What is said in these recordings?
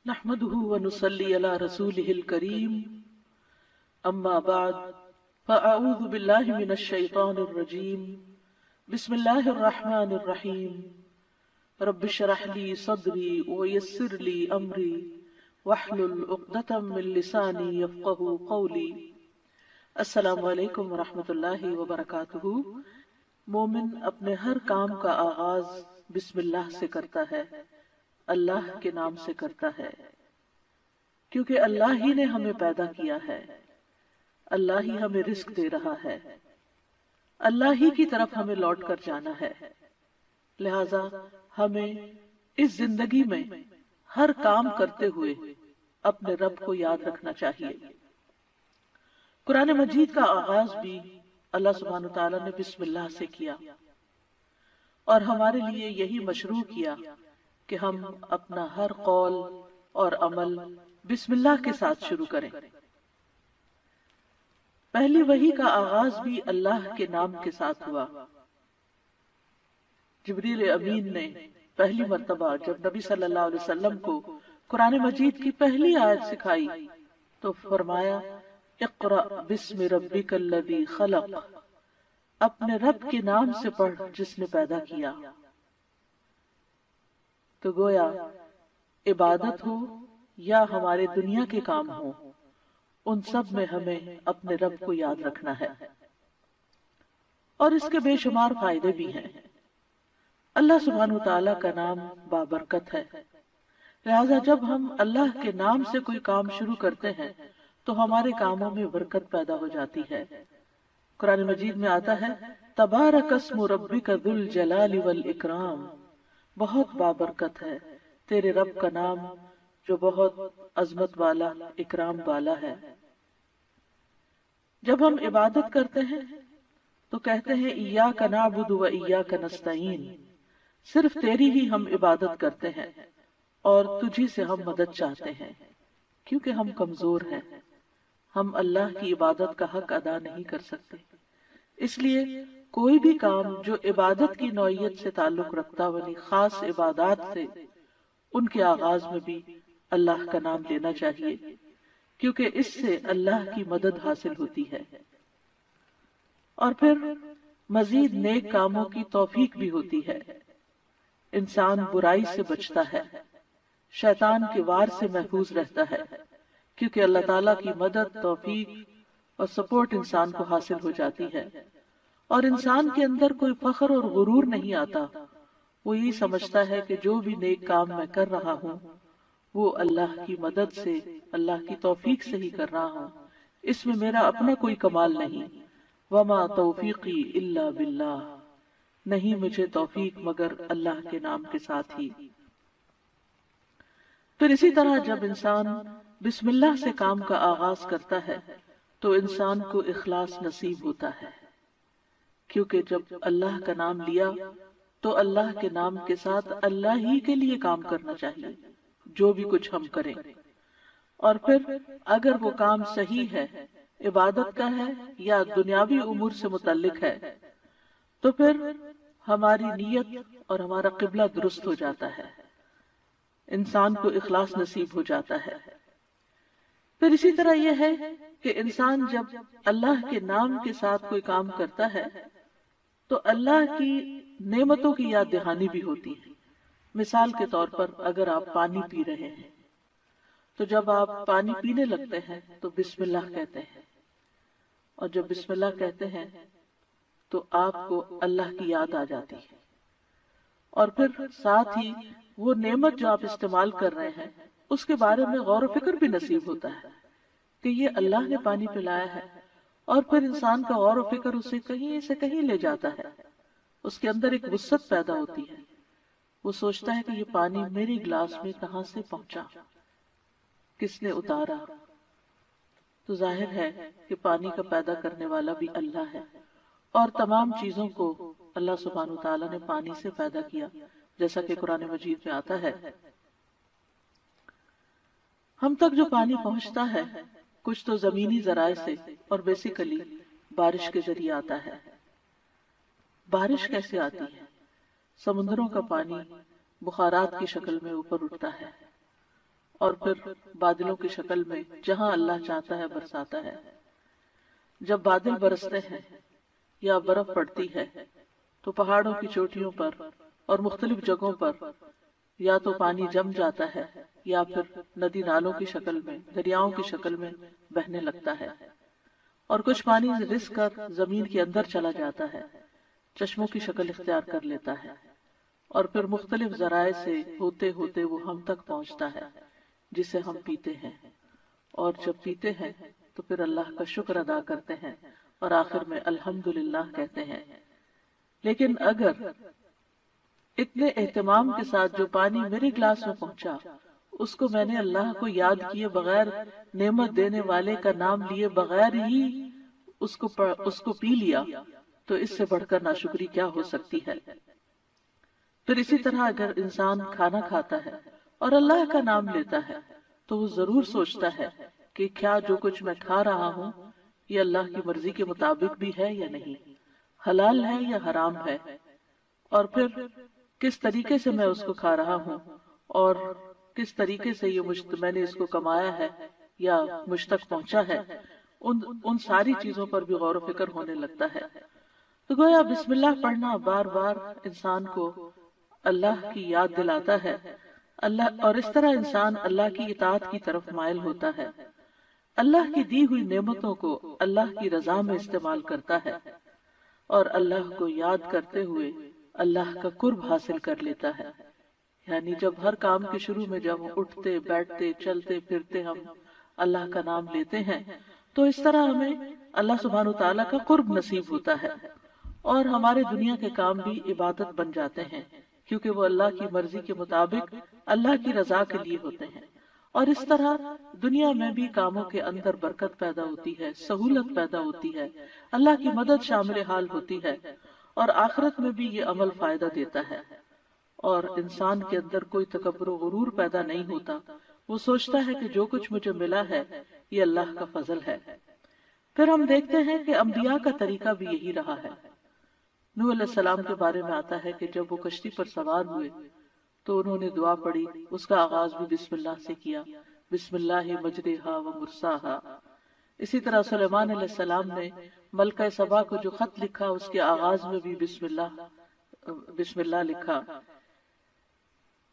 نحمده ونصلي على رسوله الكريم اما بعد فاعوذ بالله من الشيطان الرجيم بسم الله الرحمن الرحيم رب اشرح لي صدري ويسر لي امري واحلل عقدة من لساني يفقهوا قولي۔ السلام علیکم ورحمۃ اللہ وبرکاتہ۔ مومن اپنے ہر کام کا آغاز بسم اللہ سے کرتا ہے، اللہ کے نام سے کرتا ہے، کیونکہ اللہ ہی نے ہمیں پیدا کیا ہے، اللہ ہی ہمیں رزق دے رہا ہے، اللہ ہی کی طرف ہمیں لوٹ کر جانا ہے۔ لہذا ہمیں اس زندگی میں ہر کام کرتے ہوئے اپنے رب کو یاد رکھنا چاہیے۔ قرآن مجید کا آغاز بھی اللہ سبحانہ وتعالی نے بسم اللہ سے کیا، اور ہمارے لیے یہی مشروع کیا کہ ہم اپنا ہر قول اور عمل بسم اللہ کے ساتھ شروع کریں۔ پہلی وحی کا آغاز بھی اللہ کے نام کے ساتھ ہوا۔ جبریل امین نے پہلی مرتبہ جب نبی صلی اللہ علیہ وسلم کو قرآن مجید کی پہلی آیت سکھائی تو فرمایا اقرأ بسم ربک الذی خلق، اپنے رب کے نام سے پڑھ جس نے پیدا کیا۔ تو گویا عبادت ہو یا ہمارے دنیا کے کام ہو، ان سب میں ہمیں اپنے رب کو یاد رکھنا ہے، اور اس کے بے شمار فائدے بھی ہیں۔ اللہ سبحانہ وتعالی کا نام بابرکت ہے، لہذا جب ہم اللہ کے نام سے کوئی کام شروع کرتے ہیں تو ہمارے کاموں میں برکت پیدا ہو جاتی ہے۔ قرآن مجید میں آتا ہے تبارک اسم ربک ذو الجلال والاکرام، بہت بابرکت ہے تیرے رب کا نام جو بہت عظمت والا، اکرام والا ہے۔ جب ہم عبادت کرتے ہیں تو کہتے ہیں ایاک نعبد و ایاک نستعین، صرف تیری ہی ہم عبادت کرتے ہیں اور تجھی سے ہم مدد چاہتے ہیں، کیونکہ ہم کمزور ہیں، ہم اللہ کی عبادت کا حق ادا نہیں کر سکتے۔ اس لیے کوئی بھی کام جو عبادت کی نوعیت سے تعلق رکھتا ہو، خاص عبادات سے، ان کے آغاز میں بھی اللہ کا نام لینا چاہیے، کیونکہ اس سے اللہ کی مدد حاصل ہوتی ہے، اور پھر مزید نیک کاموں کی توفیق بھی ہوتی ہے۔ انسان برائی سے بچتا ہے، شیطان کے وار سے محفوظ رہتا ہے، کیونکہ اللہ تعالیٰ کی مدد، توفیق اور سپورٹ انسان کو حاصل ہو جاتی ہے، اور انسان کے اندر کوئی فخر اور غرور نہیں آتا۔ وہ یہی سمجھتا ہے کہ جو بھی نیک کام میں کر رہا ہوں وہ اللہ کی مدد سے، اللہ کی توفیق سے ہی کر رہا ہوں، اس میں میرا اپنا کوئی کمال نہیں۔ وما توفیقی الا باللہ، نہیں مجھے توفیق مگر اللہ کے نام کے ساتھ ہی۔ پھر اسی طرح جب انسان بسم اللہ سے کام کا آغاز کرتا ہے تو انسان کو اخلاص نصیب ہوتا ہے، کیونکہ جب اللہ کا نام لیا تو اللہ کے نام کے ساتھ اللہ ہی کے لیے کام کرنا چاہیے، جو بھی کچھ ہم کریں۔ اور پھر اگر وہ کام صحیح ہے، عبادت کا ہے یا دنیاوی امور سے متعلق ہے، تو پھر ہماری نیت اور ہمارا قبلہ درست ہو جاتا ہے، انسان کو اخلاص نصیب ہو جاتا ہے۔ پھر اسی طرح یہ ہے کہ انسان جب اللہ کے نام کے ساتھ کوئی کام کرتا ہے تو اللہ کی نعمتوں کی یاد دہانی بھی ہوتی ہے۔ مثال کے طور پر اگر آپ پانی پی رہے ہیں تو جب آپ پانی پینے لگتے ہیں تو بسم اللہ کہتے ہیں، اور جب بسم اللہ کہتے ہیں تو آپ کو اللہ کی یاد آ جاتی ہے، اور پھر ساتھ ہی وہ نعمت جو آپ استعمال کر رہے ہیں اس کے بارے میں غور و فکر بھی نصیب ہوتا ہے کہ یہ اللہ نے پانی پلایا ہے، اور پھر انسان کا غور و فکر اسے کہیں سے کہیں لے جاتا ہے، اس کے اندر ایک وسعت پیدا ہوتی ہے، وہ سوچتا ہے کہ یہ پانی میرے گلاس میں کہاں سے پہنچا، کس نے اتارا۔ تو ظاہر ہے کہ پانی کا پیدا کرنے والا بھی اللہ ہے، اور تمام چیزوں کو اللہ سبحانہ وتعالی نے پانی سے پیدا کیا، جیسا کہ قرآن مجید میں آتا ہے۔ ہم تک جو پانی پہنچتا ہے کچھ تو زمینی ذرائع سے اور بیسیکلی بارش کے ذریعے آتا ہے۔ بارش کیسے آتی ہے؟ سمندروں کا پانی بخارات کی شکل میں اوپر اٹھتا ہے اور پھر بادلوں کی شکل میں جہاں اللہ چاہتا ہے برساتا ہے۔ جب بادل برستے ہیں یا برف پڑتی ہے تو پہاڑوں کی چوٹیوں پر اور مختلف جگہوں پر یا تو پانی جم جاتا ہے یا پھر ندی نالوں کی شکل میں، دریاؤں کی شکل میں بہنے لگتا ہے، اور کچھ پانی رس کر زمین کے اندر چلا جاتا ہے، چشموں کی شکل اختیار کر لیتا ہے، اور پھر مختلف ذرائع سے ہوتے ہوتے وہ ہم تک پہنچتا ہے جسے ہم پیتے ہیں، اور جب پیتے ہیں تو پھر اللہ کا شکر ادا کرتے ہیں اور آخر میں الحمدللہ کہتے ہیں۔ لیکن اگر اتنے اہتمام کے ساتھ جو پانی میرے گلاس میں پہنچا اس کو میں نے اللہ کو یاد کیے بغیر، نعمت دینے والے کا نام لیے بغیر ہی اس کو پی لیا، تو اس سے بڑھ کر ناشکری کیا ہو سکتی ہے؟ پھر اسی طرح اگر انسان کھانا کھاتا ہے اور اللہ کا نام لیتا ہے تو وہ ضرور سوچتا ہے کہ کیا جو کچھ میں کھا رہا ہوں یہ اللہ کی مرضی کے مطابق بھی ہے یا نہیں، حلال ہے یا حرام ہے، اور پھر کس طریقے سے میں اس کو کھا رہا ہوں اور کس طریقے سے میں نے اس کو کمایا ہے یا مجھ تک پہنچا ہے، ان ساری چیزوں پر بھی غور و فکر ہونے لگتا ہے۔ تو گویا بسم اللہ پڑھنا بار بار انسان کو اللہ کی یاد دلاتا ہے، اور اس طرح انسان اللہ کی اطاعت کی طرف مائل ہوتا ہے، اللہ کی دی ہوئی نعمتوں کو اللہ کی رضا میں استعمال کرتا ہے، اور اللہ کو یاد کرتے ہوئے اللہ کا قرب حاصل کر لیتا ہے۔ یعنی جب ہر کام کے شروع میں جب اٹھتے بیٹھتے چلتے پھرتے ہم اللہ کا نام لیتے ہیں تو اس طرح ہمیں اللہ سبحانہ وتعالی کا قرب نصیب ہوتا ہے، اور ہمارے دنیا کے کام بھی عبادت بن جاتے ہیں کیونکہ وہ اللہ کی مرضی کے مطابق اللہ کی رضا کے لیے ہوتے ہیں، اور اس طرح دنیا میں بھی کاموں کے اندر برکت پیدا ہوتی ہے، سہولت پیدا ہوتی ہے، اللہ کی مدد شامل حال ہوتی ہے، اور آخرت میں بھی یہ عمل فائدہ دیتا ہے، اور انسان کے اندر کوئی تکبر و غرور پیدا نہیں ہوتا، وہ سوچتا ہے کہ جو کچھ مجھے ملا ہے یہ اللہ کا فضل ہے۔ پھر ہم دیکھتے ہیں کہ انبیاء کا طریقہ بھی یہی رہا ہے۔ نوح علیہ السلام کے بارے میں آتا ہے کہ جب وہ کشتی پر سوار ہوئے تو انہوں نے دعا پڑھی، اس کا آغاز بھی بسم اللہ سے کیا، بسم اللہ مجریہا و مرساہا۔ اسی طرح سلیمان علیہ السلام نے ملکہ سبا کو جو خط لکھا اس کے آغاز میں بھی بسم اللہ لکھا۔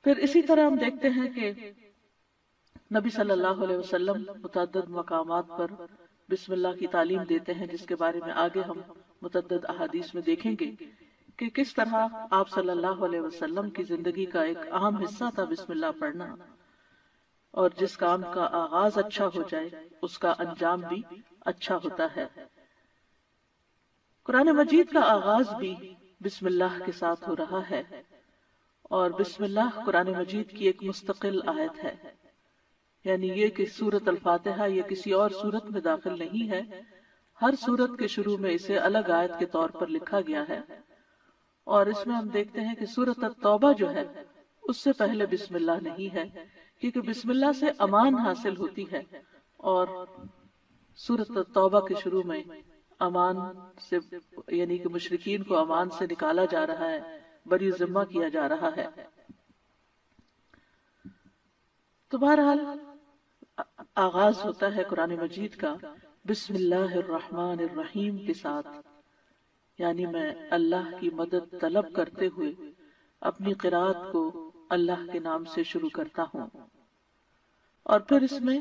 پھر اسی طرح ہم دیکھتے ہیں کہ نبی صلی اللہ علیہ وسلم متعدد مقامات پر بسم اللہ کی تعلیم دیتے ہیں، جس کے بارے میں آگے ہم متعدد احادیث میں دیکھیں گے کہ کس طرح آپ صلی اللہ علیہ وسلم کی زندگی کا ایک اہم حصہ تھا بسم اللہ پڑھنا، اور جس کام کا آغاز اچھا ہو جائے اس کا انجام بھی اچھا ہوتا ہے۔ قرآن مجید کا آغاز بھی بسم اللہ کے ساتھ ہو رہا ہے، اور بسم اللہ قرآن مجید کی ایک مستقل آیت ہے، یعنی یہ کہ سورۃ الفاتحہ یہ کسی اور سورت میں داخل نہیں ہے، ہر سورت کے شروع میں اسے الگ آیت کے طور پر لکھا گیا ہے، اور اس میں ہم دیکھتے ہیں کہ سورۃ التوبہ جو ہے اس سے پہلے بسم اللہ نہیں ہے، کیونکہ بسم اللہ سے امان حاصل ہوتی ہے، اور سورۃ التوبہ کے شروع میں امان سے یعنی کہ مشرکین کو امان سے نکالا جا رہا ہے، بری ذمہ کیا جا رہا ہے۔ تو بہرحال آغاز ہوتا ہے قرآن مجید کا بسم اللہ الرحمن الرحیم کے ساتھ، یعنی میں اللہ کی مدد طلب کرتے ہوئے اپنی قرات کو اللہ کے نام سے شروع کرتا ہوں، اور پھر اس میں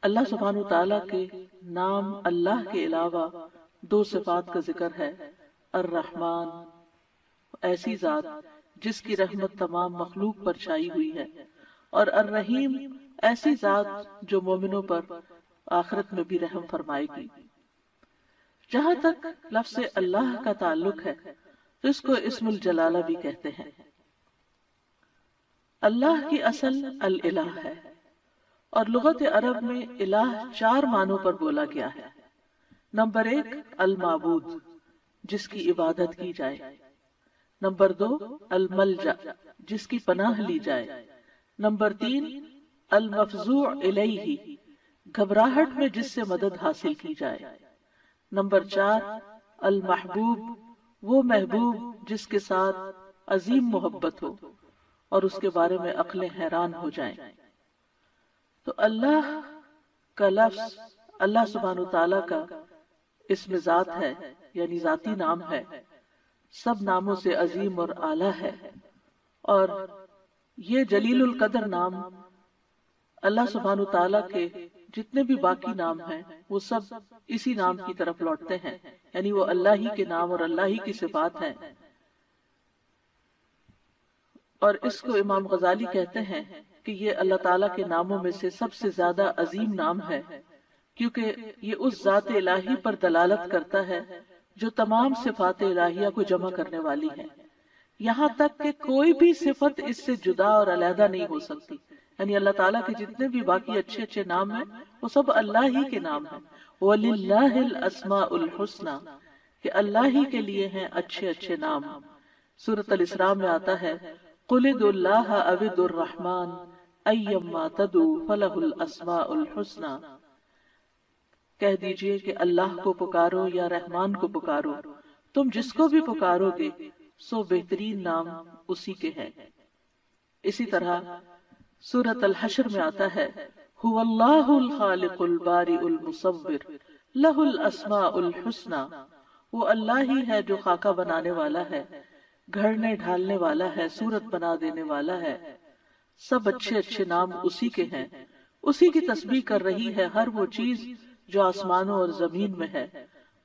اللہ سبحانہ وتعالی کے نام اللہ کے علاوہ دو صفات کا ذکر ہے، الرحمن ایسی ذات جس کی رحمت تمام مخلوق پر چھائی ہوئی ہے، اور الرحیم ایسی ذات جو مومنوں پر آخرت میں بھی رحم فرمائے گی۔ جہاں تک لفظ اللہ کا تعلق ہے تو اس کو اسم الجلالہ بھی کہتے ہیں۔ اللہ کی اصل الالہ ہے، اور لغت عرب میں الہ 4 معنوں پر بولا گیا ہے۔ نمبر 1 المعبود، جس کی عبادت کی جائے۔ نمبر 2 الملجا، جس کی پناہ لی جائے۔ نمبر 3 المفزوع الیہ، گھبراہٹ میں جس سے مدد حاصل کی جائے۔ نمبر 4 المحبوب، وہ محبوب جس کے ساتھ عظیم محبت ہو۔ اور اس کے بارے میں عقلیں حیران ہو جائیں۔ تو اللہ کا لفظ اللہ سبحانہ تعالیٰ کا اسم ذات ہے، یعنی ذاتی نام ہے، سب ناموں سے عظیم اور اعلیٰ ہے، اور یہ جلیل القدر نام اللہ سبحانہ تعالیٰ کے جتنے بھی باقی نام ہیں وہ سب اسی نام کی طرف لوٹتے ہیں، یعنی وہ اللہ ہی کے نام اور اللہ ہی کی صفات ہیں۔ اور اس کو امام غزالی کہتے ہیں کہ یہ اللہ تعالیٰ کے ناموں میں سے سب سے زیادہ عظیم نام ہے، کیونکہ یہ اس ذات الہی پر دلالت کرتا ہے جو تمام صفات الہیہ کو جمع کرنے والی ہے، یہاں تک کہ کوئی بھی صفت اس سے جدا اور علیحدہ نہیں ہو سکتی۔ یعنی اللہ تعالیٰ کے جتنے بھی باقی اچھے اچھے نام ہیں وہ سب اللہ ہی کے نام ہیں۔ وَلِلَّهِ الْأَسْمَاءُ الْحُسْنَى، کہ اللہ ہی کے لیے ہیں اچھے اچھے نام۔ سورۃ الاسراء میں آتا ہے قُلِ ادْعُوا اللَّهَ أَوِ ادْعُوا الرَّحْمَٰنَ أَيَّمَّا تَدْعُوا فَلَهُ الْأَسْمَاءُ الْحُسْنَى، کہہ دیجئے کہ اللہ کو پکارو یا رحمان کو پکارو، تم جس کو بھی پکارو گے سو بہترین نام اسی کے ہیں۔ اسی طرح سورۃ الحشر میں آتا ہے هو اللہ الخالق البارئ المصور لہ الاسماء الحسنى، وہ اللہ ہی ہے جو خاکہ بنانے والا ہے، گھڑنے ڈھالنے والا ہے، صورت بنا دینے والا ہے، سب اچھے اچھے نام اسی کے ہیں۔ اسی کی تسبیح کر رہی ہے ہر وہ چیز جو آسمانوں اور زمین میں ہے،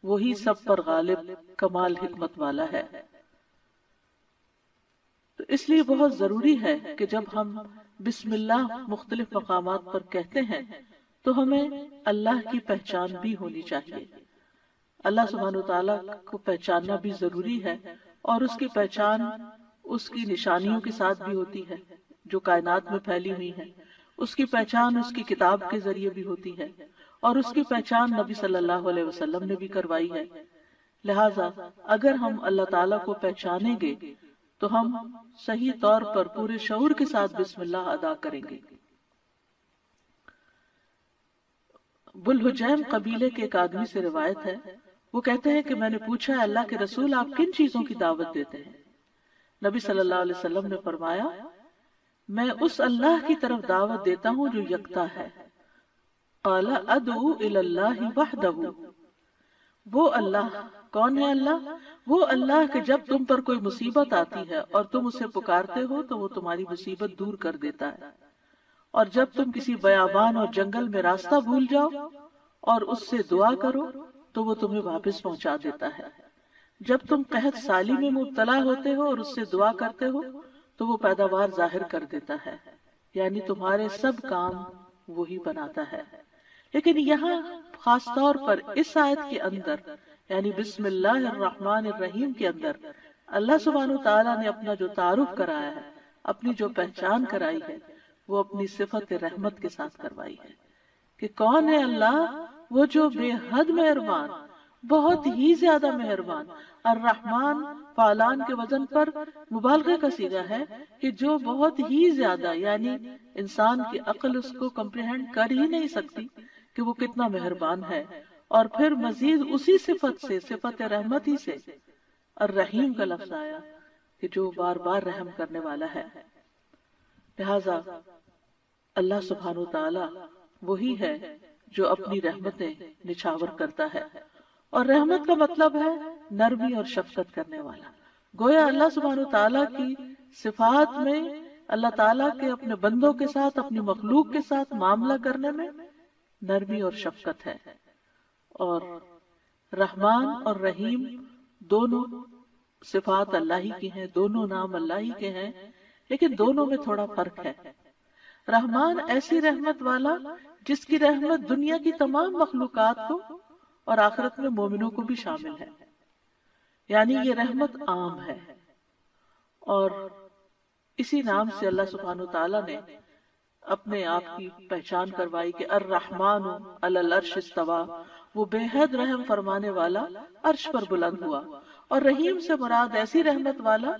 وہی سب پر غالب کمال حکمت والا ہے۔ تو اس لیے بہت ضروری ہے کہ جب ہم بسم اللہ مختلف مقامات پر کہتے ہیں تو ہمیں اللہ کی پہچان بھی ہونی چاہیے۔ اللہ سبحانہ تعالیٰ کو پہچاننا بھی ضروری ہے، اور اس کی پہچان اس کی نشانیوں کے ساتھ بھی ہوتی ہے جو کائنات میں پھیلی ہوئی ہیں، اس کی پہچان اس کی کتاب کے ذریعے بھی ہوتی ہے، اور اس کی پہچان نبی صلی اللہ علیہ وسلم نے بھی کروائی ہے۔ لہٰذا اگر ہم اللہ تعالیٰ کو پہچانیں گے تو ہم صحیح طور پر پورے شعور کے ساتھ بسم اللہ ادا کریں گے۔ بلحجیم قبیلے کے ایک آدمی سے روایت ہے، وہ کہتے ہیں کہ میں نے پوچھا اللہ کے رسول آپ کن چیزوں کی دعوت دیتے ہیں؟ نبی صلی اللہ علیہ وسلم نے فرمایا میں اس اللہ کی طرف دعوت دیتا ہوں جو یکتا ہے۔ قال ادعو الی اللہ وحدہ، وہ اللہ کون ہے؟ اللہ وہ اللہ کہ جب تم پر کوئی مصیبت آتی ہے اور تم اسے پکارتے ہو تو وہ تمہاری مصیبت دور کر دیتا ہے، اور جب تم کسی بیابان اور جنگل میں راستہ بھول جاؤ اور اس سے دعا کرو تو وہ تمہیں واپس پہنچا دیتا ہے، جب تم قحط سالی میں مبتلا ہوتے ہو اور اس سے دعا کرتے ہو تو وہ پیداوار ظاہر کر دیتا ہے، یعنی تمہارے سب کام وہی بناتا ہے۔ لیکن یہاں خاص طور پر اس آیت کے اندر یعنی بسم اللہ الرحمن الرحیم کے اندر اللہ سبحانہ تعالیٰ نے اپنا جو تعارف کرایا ہے، اپنی جو پہچان کرائی ہے، وہ اپنی صفت رحمت کے ساتھ کروائی ہے کہ کون ہے اللہ؟ وہ جو بے حد مہربان، بہت ہی زیادہ مہربان۔ الرحمن فعلان کے وزن پر مبالغہ کا صیغہ ہے کہ جو بہت ہی زیادہ، یعنی انسان کی عقل اس کو کمپریہنڈ کر ہی نہیں سکتی کہ وہ کتنا مہربان ہے۔ اور پھر مزید اسی صفت سے، صفت رحمت ہی سے الرحیم کا لفظ آیا کہ جو بار بار رحم کرنے والا ہے۔ لہذا اللہ سبحانہ تعالیٰ وہی ہے جو اپنی رحمتیں نچھاور کرتا ہے، اور رحمت کا مطلب ہے نرمی اور شفقت کرنے والا۔ گویا اللہ سبحانہ تعالیٰ کی صفات میں اللہ تعالیٰ کے اپنے بندوں کے ساتھ، اپنی مخلوق کے ساتھ معاملہ کرنے میں نرمی اور شفقت ہے۔ اور رحمان اور رحیم دونوں صفات اللہ ہی کی ہیں، دونوں نام اللہ ہی کے ہیں، لیکن دونوں میں تھوڑا فرق ہے۔ رحمان ایسی رحمت والا جس کی رحمت دنیا کی تمام مخلوقات کو اور آخرت میں مومنوں کو بھی شامل ہے، یعنی یہ رحمت عام ہے۔ اور اسی نام سے اللہ سبحانہ تعالیٰ نے اپنے آپ کی پہچان کروائی کہ الرحمن علی العرش استویٰ، وہ بے حد رحم فرمانے والا عرش پر بلند ہوا۔ اور رحیم سے مراد ایسی رحمت والا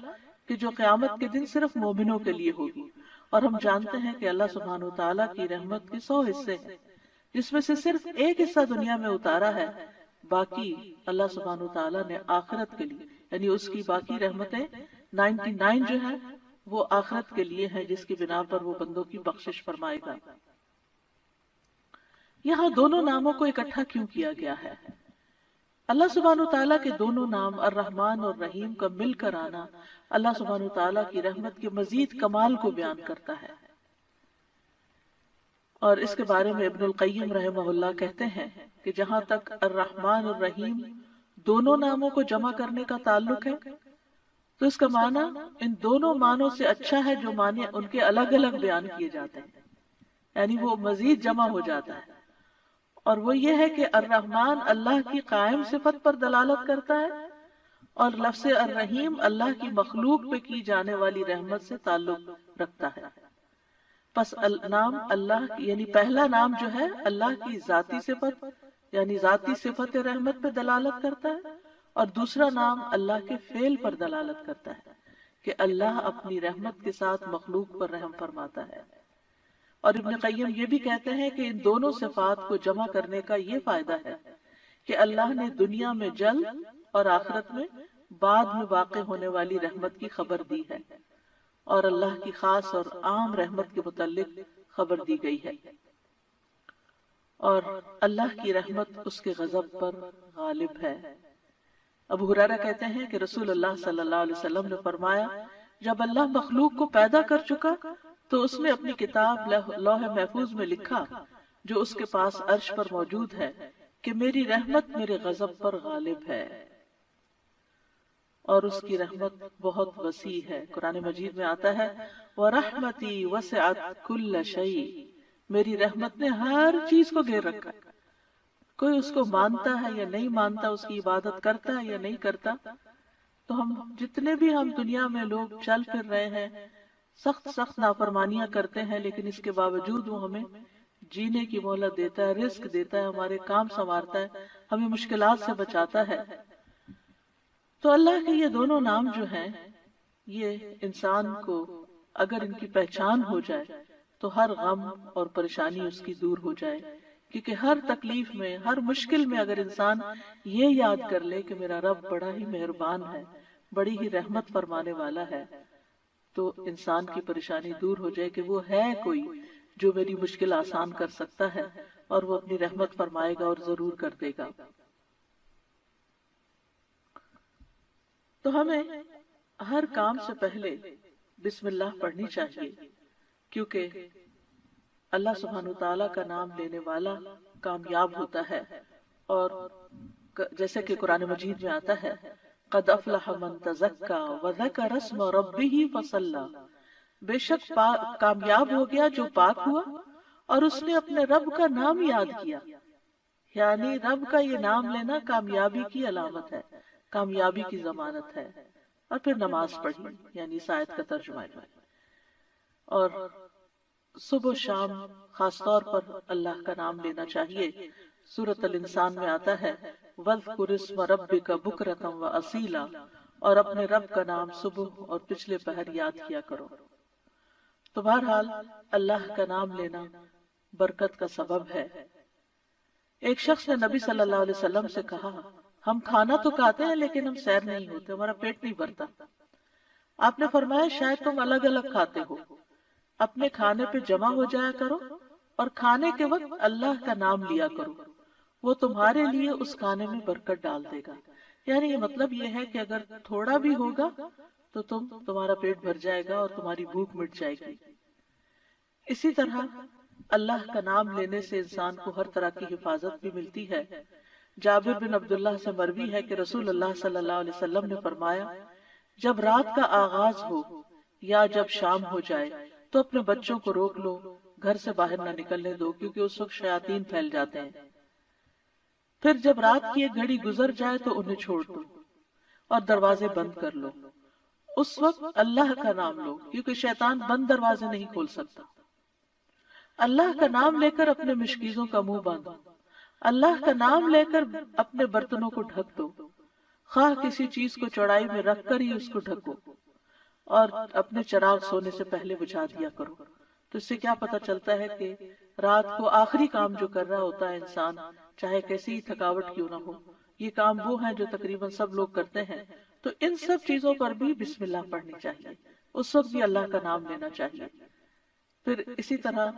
کہ جو قیامت کے دن صرف مومنوں کے لیے ہوگی۔ اور ہم جانتے ہیں کہ اللہ سبحانہ تعالیٰ کی رحمت کے 100 حصے ہیں، جس میں سے صرف ایک حصہ دنیا میں اتارا ہے، باقی اللہ سبحانہ تعالیٰ نے آخرت کے لیے، یعنی اس کی باقی رحمتیں 99 جو ہیں وہ آخرت کے لیے ہیں جس کی بنا پر وہ بندوں کی بخشش فرمائے گا۔ یہاں دونوں ناموں کو اکٹھا کیوں کیا گیا ہے؟ اللہ سبحانہ وتعالیٰ کے دونوں نام الرحمن اور رحیم کا مل کر آنا اللہ سبحانہ وتعالیٰ کی رحمت کے مزید کمال کو بیان کرتا ہے۔ اور اس کے بارے میں ابن القیم رحمہ اللہ کہتے ہیں کہ جہاں تک الرحمن اور رحیم دونوں ناموں کو جمع کرنے کا تعلق ہے تو اس کا معنی ان دونوں معنوں سے اچھا ہے جو معنی ان کے الگ الگ بیان کیے جاتے ہیں، یعنی وہ مزید جمع ہو جاتا ہے۔ اور وہ یہ ہے کہ الرحمن اللہ کی قائم صفت پر دلالت کرتا ہے اور لفظ الرحیم اللہ کی مخلوق پہ کی جانے والی رحمت سے تعلق رکھتا ہے۔ پس نام اللہ یعنی پہلا نام جو ہے اللہ کی ذاتی صفت یعنی ذاتی صفت رحمت پہ دلالت کرتا ہے، اور دوسرا نام اللہ کے فعل پر دلالت کرتا ہے کہ اللہ اپنی رحمت کے ساتھ مخلوق پر رحم فرماتا ہے۔ اور ابن قیم یہ بھی کہتے ہیں کہ ان دونوں صفات کو جمع کرنے کا یہ فائدہ ہے کہ اللہ نے دنیا میں جلد اور آخرت میں بعد میں واقع ہونے والی رحمت کی خبر دی ہے، اور اللہ کی خاص اور عام رحمت کے متعلق خبر دی گئی ہے، اور اللہ کی رحمت اس کے غضب پر غالب ہے۔ ابو ہریرہ کہتے ہیں کہ رسول اللہ صلی اللہ علیہ وسلم نے فرمایا، جب اللہ مخلوق کو پیدا کر چکا تو اس نے اپنی کتاب لوح محفوظ میں لکھا جو اس کے پاس عرش پر موجود ہے کہ میری رحمت میرے غضب پر غالب ہے، اور اس کی رحمت بہت وسیع ہے۔ قرآن مجید میں آتا ہے وَرَحْمَتِي وَسِعَتْ كُلَّ شَيْءٍ، میری رحمت نے ہر چیز کو گھیر رکھا۔ کوئی اس کو مانتا ہے یا نہیں مانتا، اس کی عبادت کرتا ہے یا نہیں کرتا، تو ہم جتنے بھی ہم دنیا میں لوگ چل پھر رہے ہیں سخت سخت نافرمانیاں کرتے ہیں، لیکن اس کے باوجود وہ ہمیں جینے کی مہلت دیتا ہے، رزق دیتا ہے، ہمارے کام سنوارتا ہے، ہمیں مشکلات سے بچاتا ہے۔ تو اللہ کے یہ دونوں نام جو ہیں یہ انسان کو اگر ان کی پہچان ہو جائے تو ہر غم اور پریشانی اس کی دور ہو جائے، کیونکہ ہر تکلیف میں ہر مشکل میں اگر انسان یہ یاد کر لے کہ میرا رب بڑا ہی مہربان ہے، بڑی ہی رحمت فرمانے والا ہے، تو انسان کی پریشانی دور ہو جائے کہ وہ ہے کوئی جو میری مشکل آسان کر سکتا ہے، اور وہ اپنی رحمت فرمائے گا اور ضرور کر دے گا۔ تو ہمیں ہر کام سے پہلے بسم اللہ پڑھنی چاہیے، کیونکہ اللہ سبحانہ وتعالیٰ کا نام لینے والا کامیاب ہوتا ہے، اور جیسے کہ قرآن مجید میں آتا ہے قد افلح من تزکا وذکر اسم ربہ فصلی، بے شک کامیاب ہو گیا جو پاک ہوا اور اس نے اپنے رب کا نام یاد کیا، یعنی رب کا یہ نام لینا کامیابی کی علامت ہے، کامیابی کی ضمانت ہے۔ اور پھر نماز پڑھی، یعنی اس آیت کا ترجمہ ہے۔ اور صبح و شام خاص طور پر اللہ کا نام لینا چاہیے۔ سورۃ الانسان میں آتا ہے وَاذْكُرِ اسْمَ رَبِّكَ بُكْرَةً وَأَصِيلًا، اور اپنے رب کا نام صبح اور پچھلے پہر یاد کیا کرو۔ تو بہرحال اللہ کا نام لینا برکت کا سبب ہے۔ ایک شخص نے نبی صلی اللہ علیہ وسلم سے کہا، ہم کھانا تو کھاتے ہیں لیکن ہم سیر نہیں ہوتے، ہمارا پیٹ نہیں بھرتا۔ آپ نے فرمایا شاید تم الگ الگ کھاتے ہو، اپنے کھانے پہ جمع ہو جایا کرو اور کھانے کے وقت اللہ کا نام لیا کرو، وہ تمہارے لیے اس کھانے میں برکت ڈال دے گا۔ یعنی یہ مطلب یہ ہے کہ اگر تھوڑا بھی ہوگا تو تمہارا پیٹ بھر جائے گا اور تمہاری بھوک مٹ جائے گی۔ اسی طرح اللہ کا نام لینے سے انسان کو ہر طرح کی حفاظت بھی ملتی ہے۔ جابر بن عبداللہ سے مروی ہے کہ رسول اللہ صلی اللہ علیہ وسلم نے فرمایا، جب رات کا آغاز ہو یا جب شام ہو جائے تو اپنے بچوں کو روک لو، گھر سے باہر نہ نکلنے دو، کیونکہ اس وقت شیاطین پھیل جاتے ہیں۔ پھر جب رات کی ایک گھڑی گزر جائے تو انہیں چھوڑ دو اور دروازے بند کر لو، اس وقت اللہ کا نام لو، کیونکہ شیطان بند دروازے نہیں کھول سکتا۔ اللہ کا نام لے کر اپنے مشکیزوں کا منہ باندھو، اللہ کا نام لے کر اپنے برتنوں کو ڈھک دو، خواہ کسی چیز کو چوڑائی میں رکھ کر ہی اس کو ڈھکو، اور اپنے چراغ سونے سے پہلے بجھا دیا کرو۔ تو اس سے کیا پتہ چلتا ہے کہ رات کو آخری کام جو کر رہا ہوتا ہے انسان، چاہے کیسی ہی تھکاوٹ کیوں نہ ہو، یہ کام وہ ہیں جو تقریباً سب لوگ کرتے ہیں، تو ان سب چیزوں پر بھی بسم اللہ پڑھنی چاہیے، اس وقت بھی اللہ کا نام لینا چاہیے۔ پھر اسی طرح